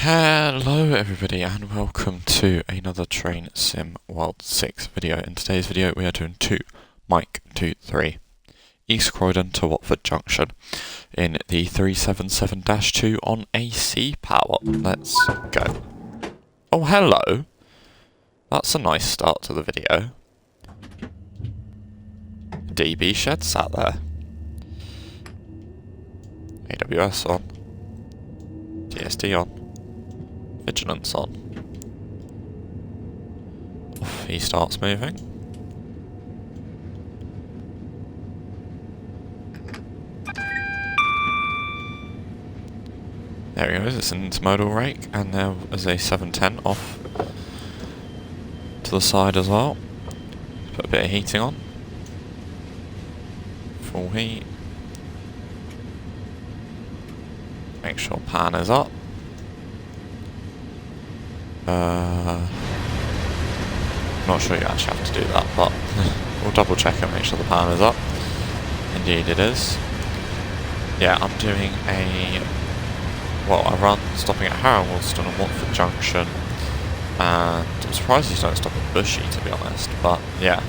Hello everybody and welcome to another Train Sim World 6 video. In today's video we are doing Mike 23 East Croydon to Watford Junction in the 377-2 on AC power. Let's go. Oh hello! That's a nice start to the video. DB shed sat there. AWS on. TSD on. Vigilance on. Off he starts moving. There he goes, it's an intermodal rake, and there is a 710 off to the side as well. Put a bit of heating on. Full heat. Make sure pan is up. Not sure you actually have to do that, but we'll double check and make sure the pan is up. Indeed it is. Yeah, I'm doing a run stopping at Harrow Woolston and Watford Junction, and I'm surprised these don't stop at Bushy, to be honest, but yeah.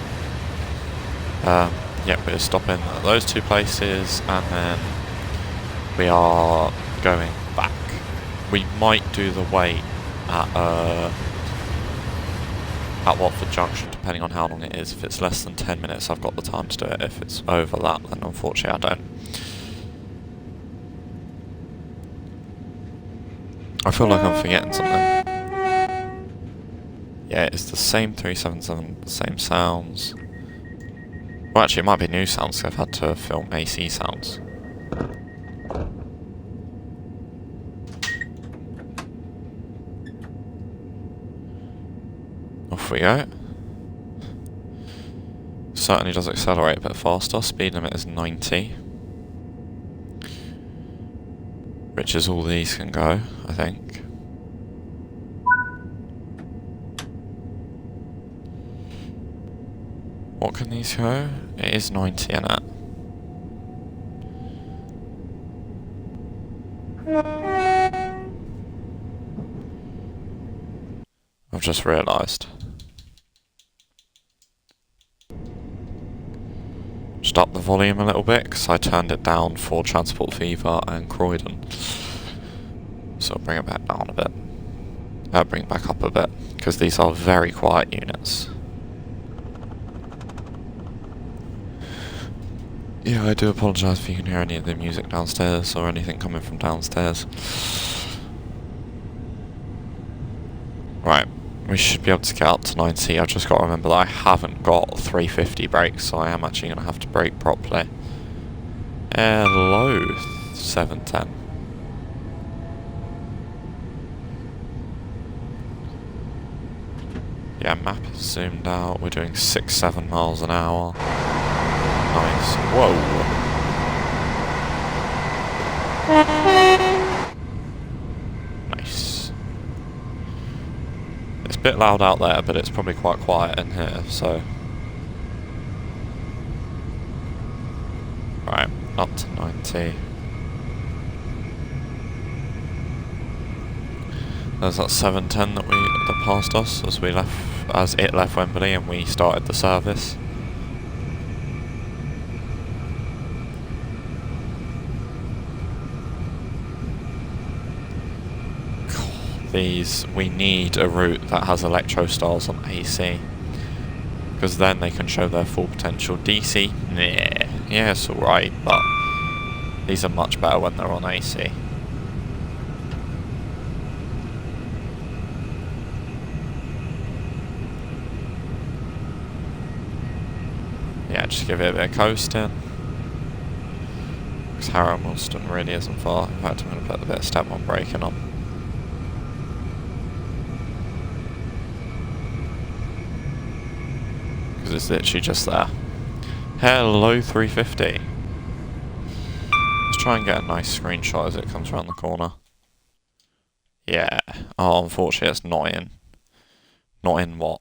Yeah, we're stopping at those two places, and then we are going back. We might do the wait at Watford Junction, depending on how long it is. If it's less than 10 minutes, I've got the time to do it. If it's over that, then unfortunately I don't. I feel like I'm forgetting something. Yeah, it's the same 377, the same sounds. Well, actually, it might be new sounds, because I've had to film AC sounds. Off we go. Certainly does accelerate a bit faster. Speed limit is 90. Which is all these can go, I think. What can these go? It is 90 in it. I've just realised. Just up the volume a little bit, because I turned it down for Transport Fever and Croydon. So I'll bring it back down a bit. Bring it back up a bit, because these are very quiet units. Yeah, I do apologise if you can hear any of the music downstairs, or anything coming from downstairs. Right. We should be able to get up to 90. I've just got to remember that I haven't got 350 brakes, so I am actually going to have to brake properly. Hello, 710. Yeah, map is zoomed out. We're doing 6-7 miles an hour. Nice. Whoa. It's a bit loud out there, but it's probably quite quiet in here, so... Right, up to 90. There's that 710 that passed us as it left Wembley and we started the service. We need a route that has electro styles on AC, because then they can show their full potential. DC, yeah, it's alright, but these are much better when they're on AC. Yeah, just give it a bit of coasting, because Harrow and Woolston really isn't far. In fact, I'm going to put a bit of step on braking on. It's literally just there. Hello 350. Let's try and get a nice screenshot as it comes around the corner. Yeah. Oh, unfortunately it's not in. Not in what?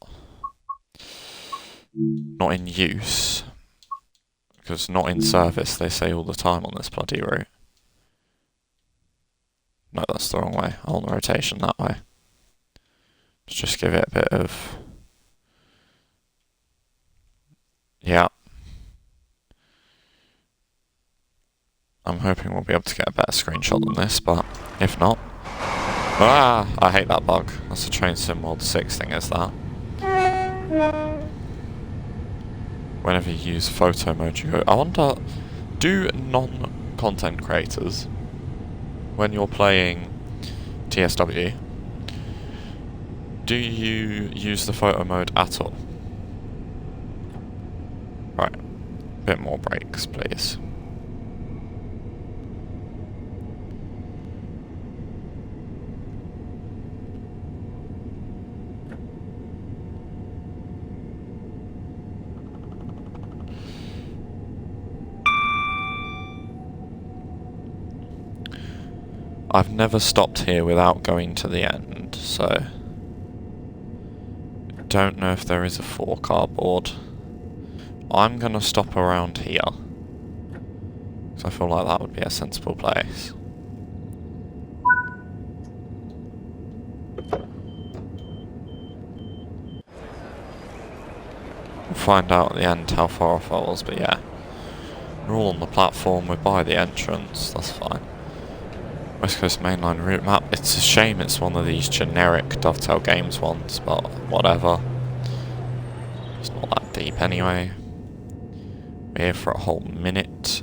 Not in use. Because not in service, they say all the time on this bloody route. No, that's the wrong way. I want the rotation that way. Let's just give it a bit of... Yeah. I'm hoping we'll be able to get a better screenshot than this, but if not... Ah! I hate that bug. That's a Train Sim World 6 thing, is that? Whenever you use photo mode, you go... I wonder, do non-content creators, when you're playing TSW, do you use the photo mode at all? Right. A bit more brakes, please. I've never stopped here without going to the end, so... I don't know if there is a 4-car board. I'm gonna stop around here, because I feel like that would be a sensible place. We'll find out at the end how far off I was, but yeah. We're all on the platform, we're by the entrance, that's fine. West Coast Mainline route map. It's a shame it's one of these generic Dovetail Games ones, but whatever. It's not that deep anyway. We're here for a whole minute.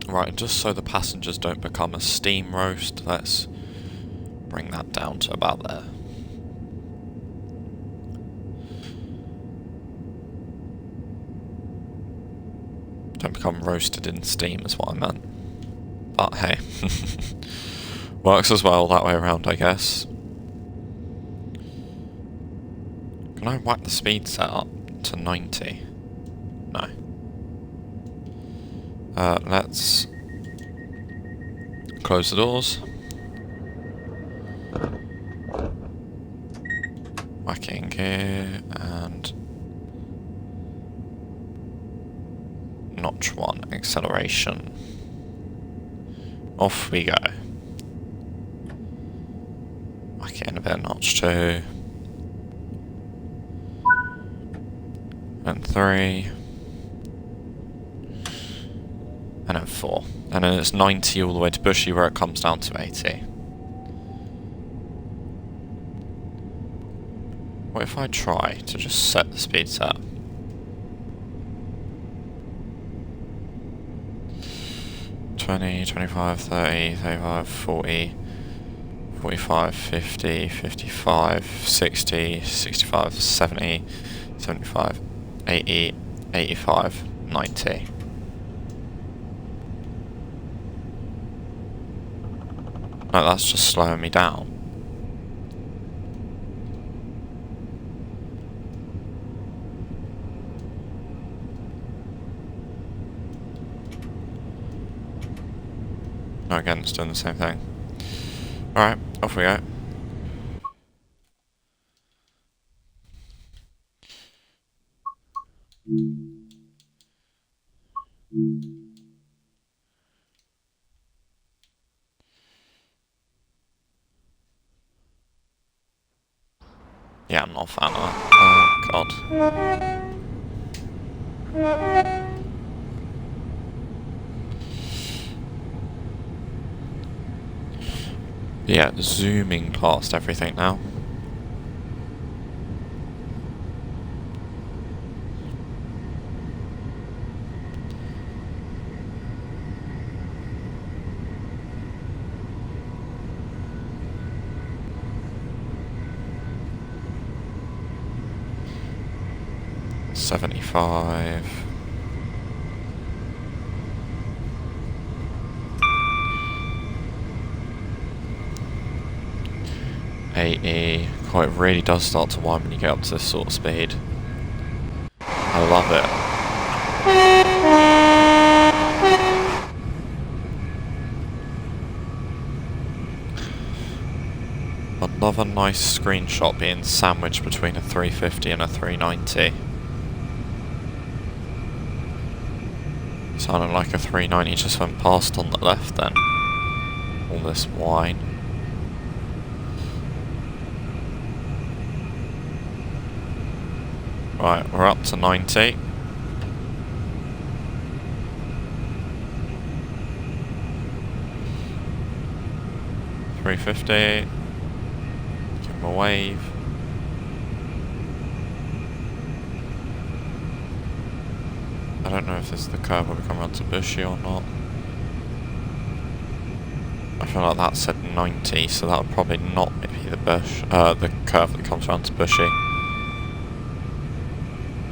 Right, just so the passengers don't become a steam roast, let's bring that down to about there. Don't become roasted in steam is what I meant. But hey. Works as well that way around, I guess. Can I whack the speed set up to 90? No. Let's close the doors. Whacking here and notch 1 acceleration. Off we go. Whack it in a bit of notch 2 and 3. And then 4. And then it's 90 all the way to Bushy where it comes down to 80. What if I try to just set the speed set? $20, $25, $30, $35, $40, $45, $50, $55, $60, $65, $70, $75, $80, $85, $90. No, that's just slowing me down. No, again, it's doing the same thing. Alright, off we go. Yeah, I'm not a fan of that. Oh, God. Yeah, zooming past everything now. $75. $80. Oh, it really does start to whine when you get up to this sort of speed. I love it. Love a nice screenshot being sandwiched between a 350 and a 390. Sounded like a 390 just went past on the left then. All this wine. Right, we're up to 90. $350. Give him a wave. I don't know if this is the curve where we come around to Bushy or not. I feel like that said 90, so that would probably not be the the curve that comes around to Bushy.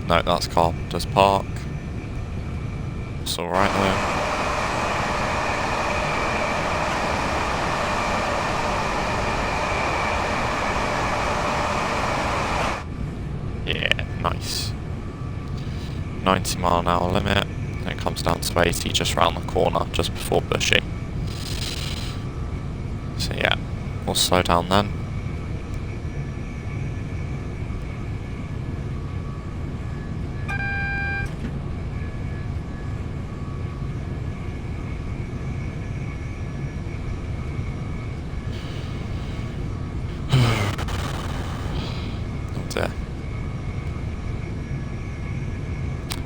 No, that's Carpenter's Park. It's alright though. Yeah, nice. 90-mile-an-hour limit, and it comes down to 80 just round the corner, just before Bushy. So yeah, we'll slow down then. Oh dear.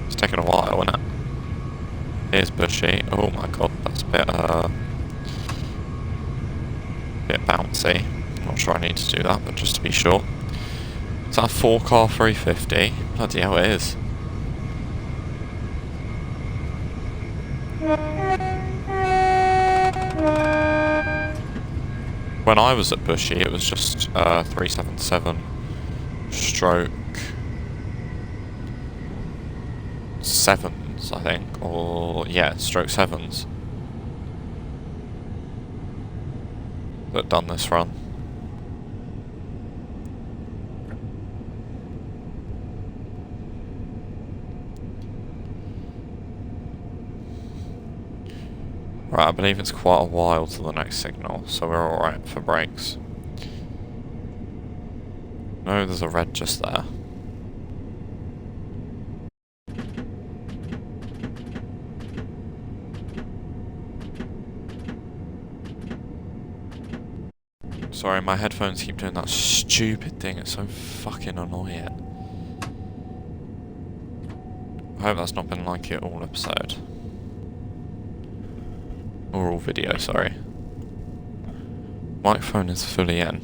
It's taking a while, isn't it? Here's Bushy. Oh my god, that's a bit bouncy. I'm not sure I need to do that, but just to be sure. Is that a 4-car 350? Bloody hell it is. When I was at Bushy, it was just 377 stroke 7s, I think, or yeah, stroke 7s that done this run. Right, I believe it's quite a while to the next signal, so we're alright for brakes. No, there's a red just there. Sorry, my headphones keep doing that stupid thing, it's so fucking annoying. I hope that's not been like it all episode. Or all video, sorry. Microphone is fully in.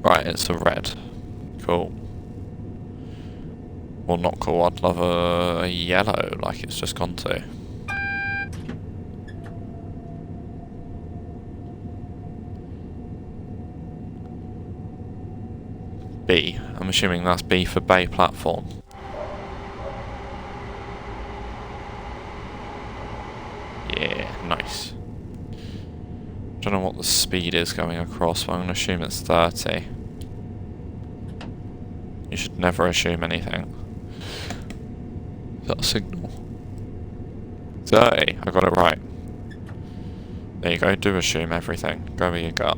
Right, it's a red. Cool. Well, not cool, I'd love a yellow like it's just gone to. B. I'm assuming that's B for Bay Platform. Yeah, nice. Don't know what the speed is going across, but I'm going to assume it's 30. You should never assume anything. Is that a signal? 30, I got it right. There you go, do assume everything. Go with your gut.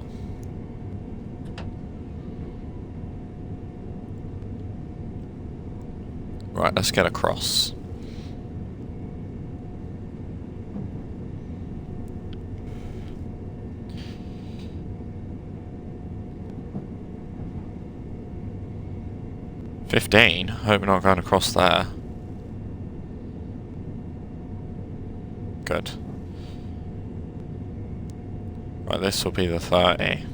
Right, let's get across. $15? Hope we're not going across there. Good. Right, this will be the 30.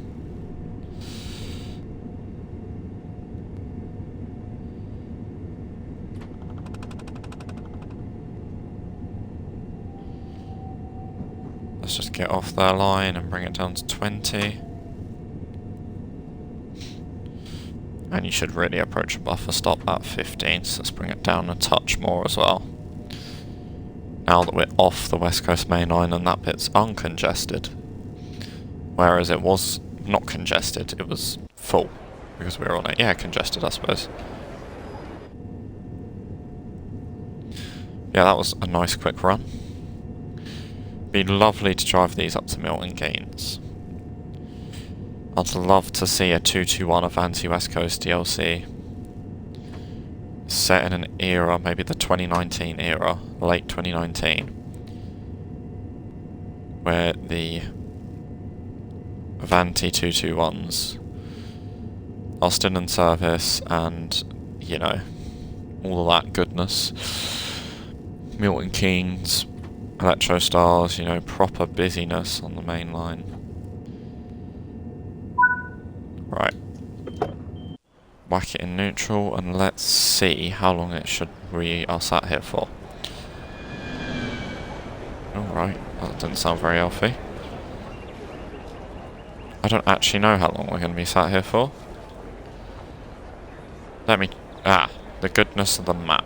Let's just get off their line and bring it down to 20. And you should really approach a buffer stop at 15, so let's bring it down a touch more as well. Now that we're off the West Coast main line and that bit's uncongested. Whereas it was not congested, it was full. Because we were on it. Yeah, congested I suppose. Yeah, that was a nice quick run. Be lovely to drive these up to Milton Keynes. I'd love to see a 221 Avanti West Coast DLC set in an era, maybe the 2019 era, late 2019, where the Avanti 221s are still in service and, you know, all of that goodness. Milton Keynes, Electro Stars, you know, proper busyness on the main line. Right. Whack it in neutral and let's see how long we are sat here for. Alright, that didn't sound very healthy. I don't actually know how long we're going to be sat here for. The goodness of the map.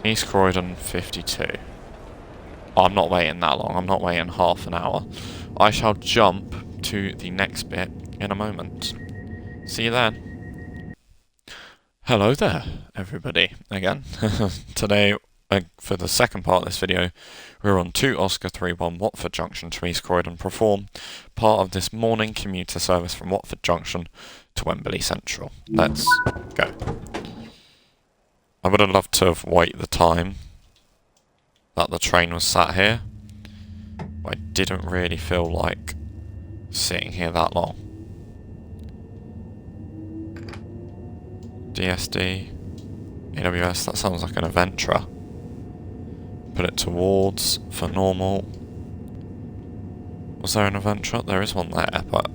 East Croydon 52. Oh, I'm not waiting that long, I'm not waiting half an hour. I shall jump to the next bit in a moment. See you then. Hello there, everybody, again. Today, for the second part of this video, we're on 2 Oscar 31 Watford Junction to East Croydon Perform, part of this morning commuter service from Watford Junction to Wembley Central. Let's go. I would have loved to have waited the time that the train was sat here, but I didn't really feel like sitting here that long. DSD, AWS, that sounds like an Aventra. Put it towards for normal. Was there an Aventra? There is one there, but...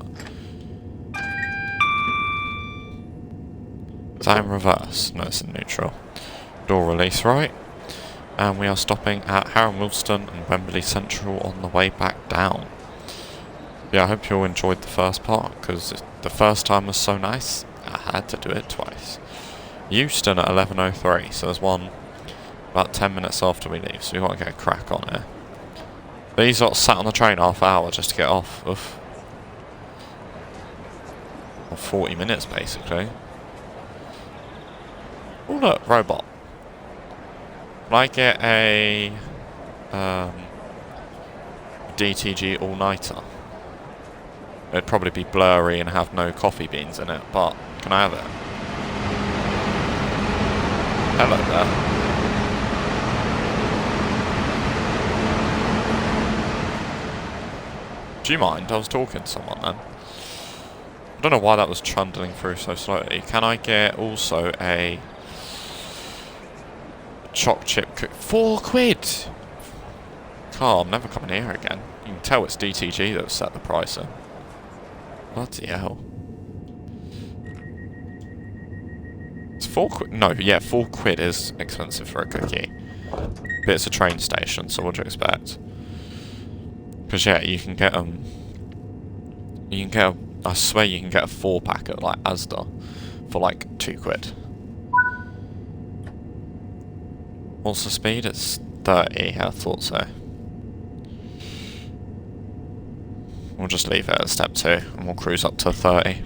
Is that in reverse? No, it's in neutral. Door release right. And we are stopping at Harrow Wilston and Wembley Central on the way back down. Yeah, I hope you all enjoyed the first part, because the first time was so nice, I had to do it twice. Euston at 11:03, so there's one about 10 minutes after we leave, so we want to get a crack on it. These lot sat on the train half hour just to get off of... Well, 40 minutes, basically. Oh look, robot. Can I get a... DTG all-nighter? It'd probably be blurry and have no coffee beans in it, but can I have it? Hello there. Do you mind? I was talking to someone then. I don't know why that was trundling through so slowly. Can I get also a choc chip cook? £4! Carl, I'm never coming here again. You can tell it's DTG that set the price in. Bloody hell. It's £4? No, yeah, £4 is expensive for a cookie. But it's a train station, so what do you expect? Because yeah, you can get I swear you can get a 4-pack at like Asda for like £2. What's the speed? It's 30, I thought so. We'll just leave it at step 2 and we'll cruise up to 30.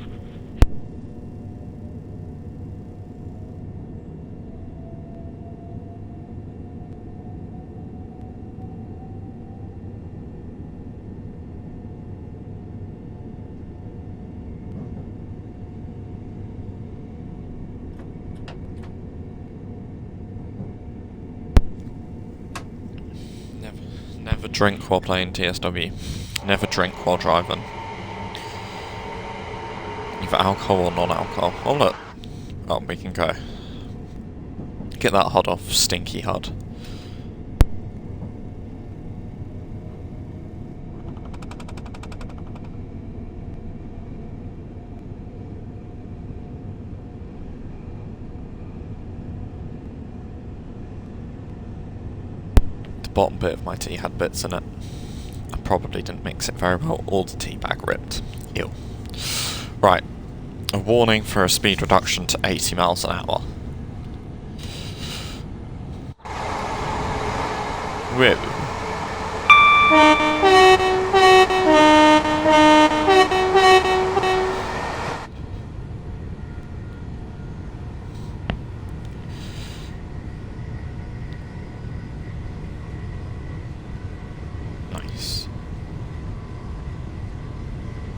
Never drink while playing TSW. Never drink while driving. Either alcohol or non-alcohol. Oh look. Oh, we can go. Get that HUD off, stinky HUD. The bottom bit of my tea had bits in it. I probably didn't mix it very well, or the tea bag ripped. Ew. Right. A warning for a speed reduction to 80 miles an hour. Whoa.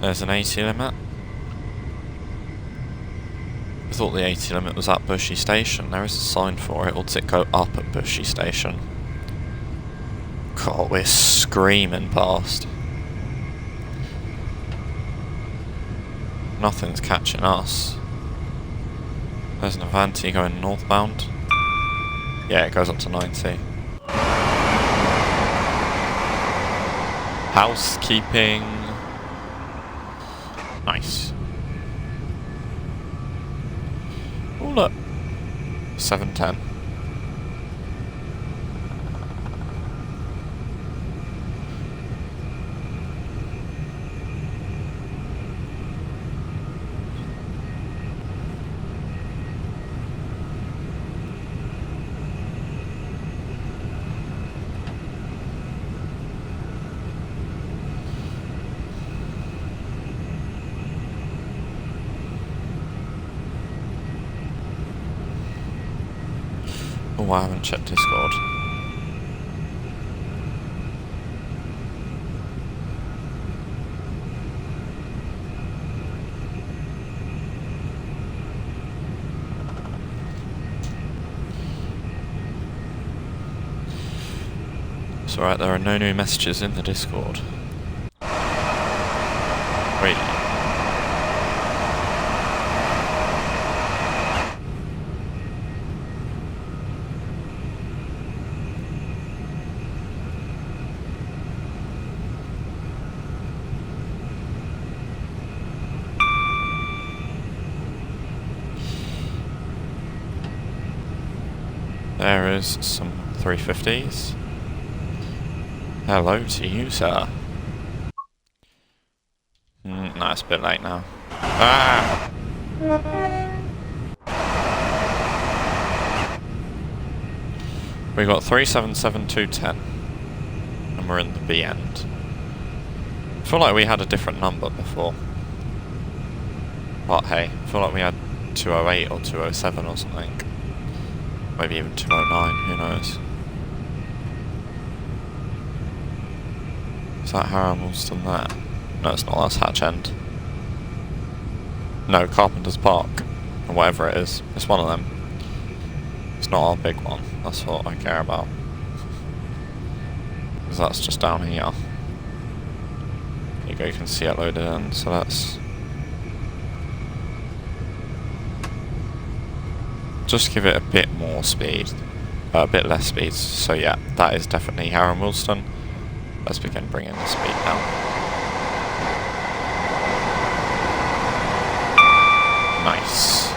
There's an 80 limit. I thought the 80 limit was at Bushy Station. There is a sign for it, or does it go up at Bushy Station? God, we're screaming past. Nothing's catching us. There's an Avanti going northbound. Yeah, it goes up to 90. Housekeeping. Nice. Oh look. 710. Oh, I haven't checked Discord. It's alright, there are no new messages in the Discord. Wait. There is some 350s. Hello to you, sir. No, it's a bit late now. Ah! We got 377210, and we're in the B end. I feel like we had a different number before. But hey, I feel like we had 208 or 207 or something. Maybe even 209, who knows. Is that Harrow Woolston there? No, it's not, that's Hatch End. No, Carpenter's Park. Or whatever it is. It's one of them. It's not our big one. That's what I care about. Because that's just down here. There you go, you can see it loaded in, so that's... Just give it a bit more speed. A bit less speed. So yeah, that is definitely Harrow Woolston. Let's begin bringing the speed down. Nice.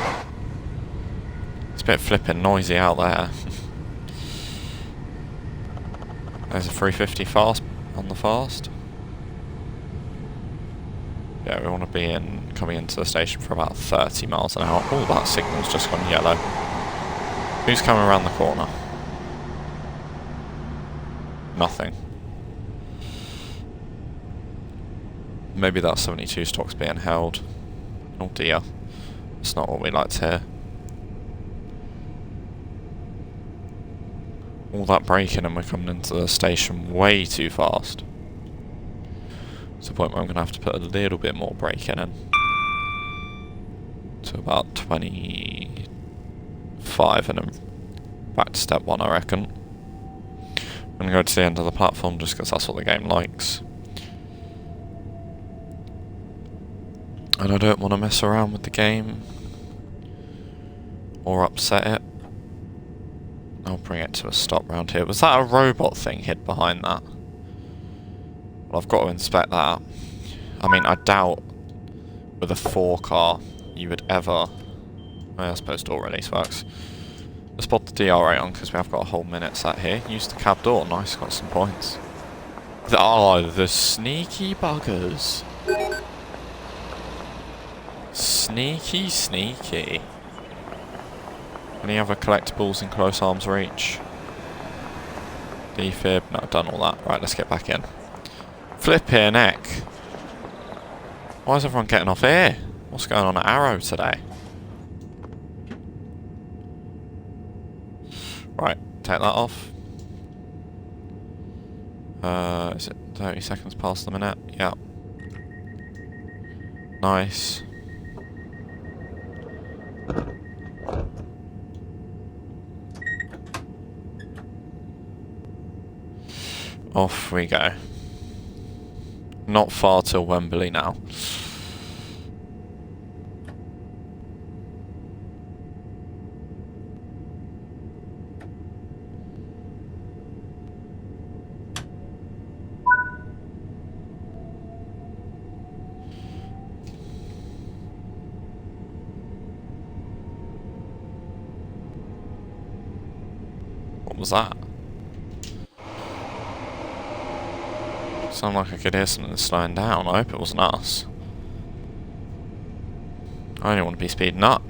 It's a bit flipping noisy out there. There's a 350 fast on the fast. Yeah, we want to be coming into the station for about 30 miles an hour. Oh, that signal's just gone yellow. Who's coming around the corner? Nothing. Maybe that 72 stock's being held. Oh dear. That's not what we like to hear. All that braking and we're coming into the station way too fast. To the point where I'm going to have to put a little bit more braking in. To about 25 and then back to step 1, I reckon. I'm going to go to the end of the platform just because that's what the game likes. And I don't want to mess around with the game or upset it. I'll bring it to a stop round here. Was that a robot thing hid behind that? Well, I've got to inspect that. I mean, I doubt with a 4 car you would ever... I suppose door release works. Let's put the DRA on because we have got a whole minute sat here. Use the cab door. Nice, got some points. The sneaky buggers. Sneaky, sneaky. Any other collectibles in close arm's reach? Defib? No, I've done all that. Right, let's get back in. Flippin' heck. Why is everyone getting off here? What's going on at Arrow today? Right, take that off. Is it 30 seconds past the minute? Yeah. nice. Off we go. Not far till Wembley now. What was that? Sounded like I could hear something slowing down. I hope it wasn't us. I only want to be speeding up,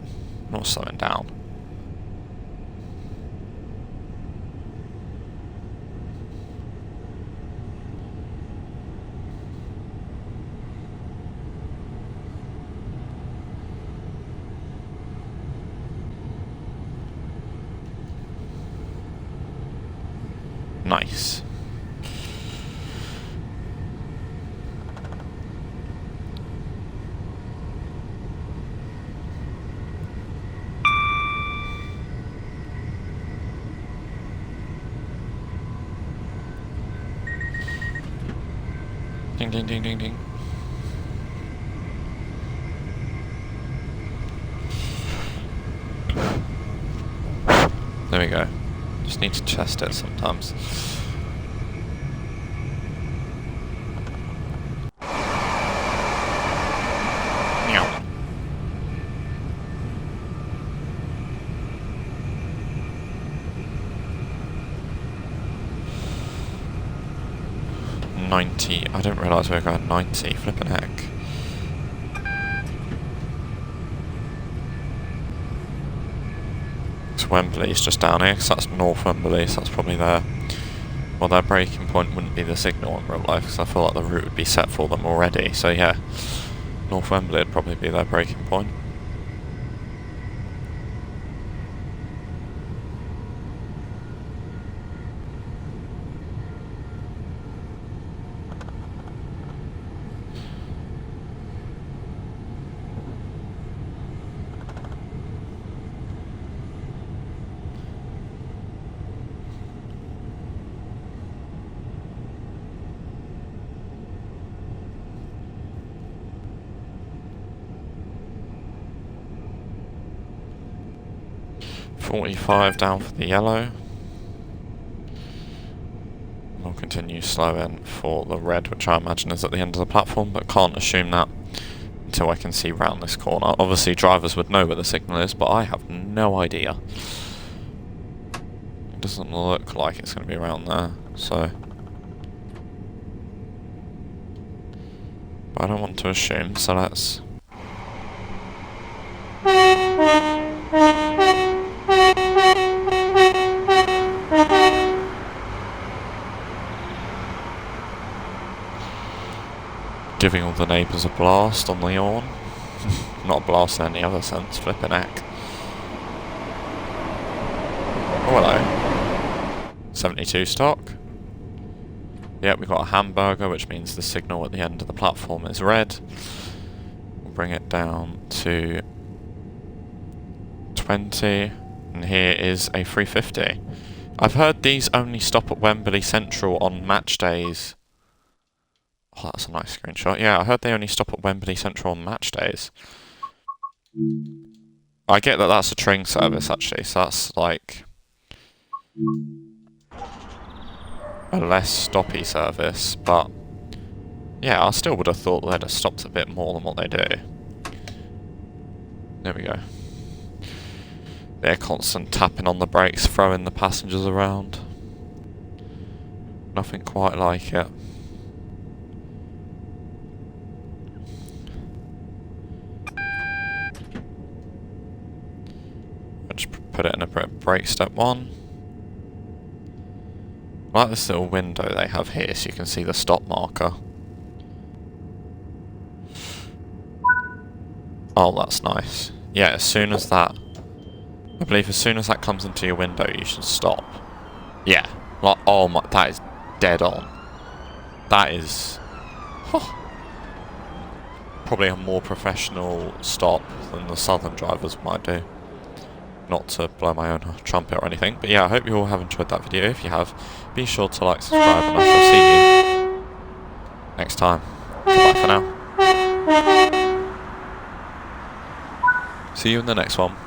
not slowing down. Nice. Ding ding ding ding ding. There we go. Just need to test it sometimes. Meow. $90. I didn't realise we were going 90. Flippin' heck. So Wembley's just down here, because that's North Wembley, so that's probably their... Well, their braking point wouldn't be the signal in real life, because I feel like the route would be set for them already. So yeah, North Wembley would probably be their braking point. $45 down for the yellow. We'll continue slowing for the red, which I imagine is at the end of the platform, but can't assume that until I can see round this corner. Obviously drivers would know where the signal is, but I have no idea. It doesn't look like it's going to be around there, so... But I don't want to assume, so let's... Giving all the neighbours a blast on the horn. Not a blast in any other sense, flippin' heck. Oh, hello. 72 stock. Yep, we've got a hamburger, which means the signal at the end of the platform is red. We'll bring it down to 20, and here is a 350. I've heard these only stop at Wembley Central on match days. Oh, that's a nice screenshot. Yeah, I heard they only stop at Wembley Central on match days. I get that that's a train service, actually, so that's like a less stoppy service, but yeah, I still would have thought they'd have stopped a bit more than what they do. There we go. They're constant tapping on the brakes, throwing the passengers around. Nothing quite like it. Put it in a brake step 1. I like this little window they have here so you can see the stop marker. Oh, that's nice. Yeah, as soon as that... I believe as soon as that comes into your window you should stop. Yeah. Like, oh my... That is dead on. That is... Oh. probably a more professional stop than the southern drivers might do. Not to blow my own trumpet or anything, but yeah, I hope you all have enjoyed that video. If you have, be sure to like, subscribe, and I shall see you next time. Bye for now. See you in the next one.